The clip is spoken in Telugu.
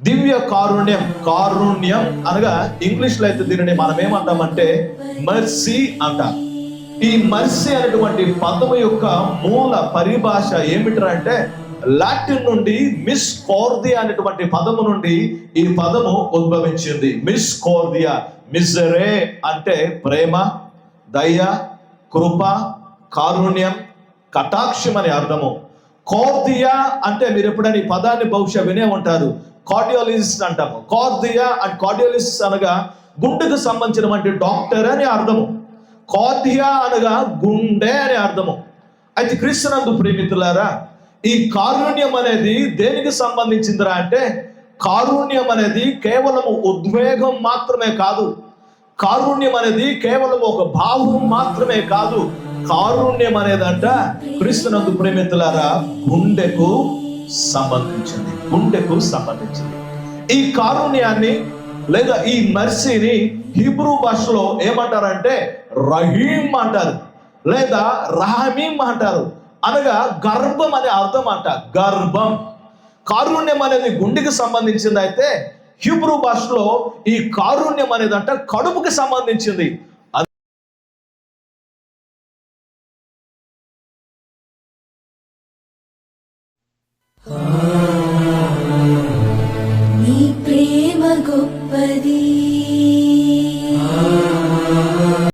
దివ్య కారుణ్యం. కారుణ్యం అనగా ఇంగ్లీష్లో అయితే దీనిని మనం ఏమంటామంటే మర్సీ అంటాం. ఈ మర్సీ అనేటువంటి పదము యొక్క మూల పరిభాష ఏమిటంటే లాటిన్ నుండి మిస్ కోర్దియా అనేటువంటి పదము నుండి ఈ పదము ఉద్భవించింది. మిస్ కోర్దియా, మిజరే అంటే ప్రేమ, దయ, కృప, కారుణ్యం, కటాక్షం అనే అర్థము. కోర్దియా అంటే మీరు ఎప్పుడైనా ఈ పదాన్ని బహుశా వినే ఉంటారు, కార్డియాలజిస్ట్ అంటాము. కార్డియా అండ్ కార్డియాలజిస్ట్ అనగా గుండెకు సంబంధించినటువంటి డాక్టర్ అని అర్థము. కార్డియా అనగా గుండె అనే అర్థము. అయితే క్రీస్తునందు ప్రియమిత్రులారా, ఈ కారుణ్యం అనేది దేనికి సంబంధించిందిరా అంటే, కారుణ్యం అనేది కేవలము ఉద్వేగం మాత్రమే కాదు. కారుణ్యం అనేది కేవలం ఒక భావం మాత్రమే కాదు. కారుణ్యం అనేదంట క్రీస్తునందు ప్రియమిత్రులారా గుండెకు సంబంధించింది. గుండెకు సంబంధించింది. ఈ కారుణ్యాన్ని లేదా ఈ మర్సీని హీబ్రూ భాషలో ఏమంటారంటే రహీం అంటారు, లేదా రహమీం అంటారు. అనగా గర్భం అనే అర్థం అంట. గర్భం. కారుణ్యం అనేది గుండెకి సంబంధించింది. అయితే హీబ్రూ భాషలో ఈ కారుణ్యం అనేది అంట కడుపుకి సంబంధించింది.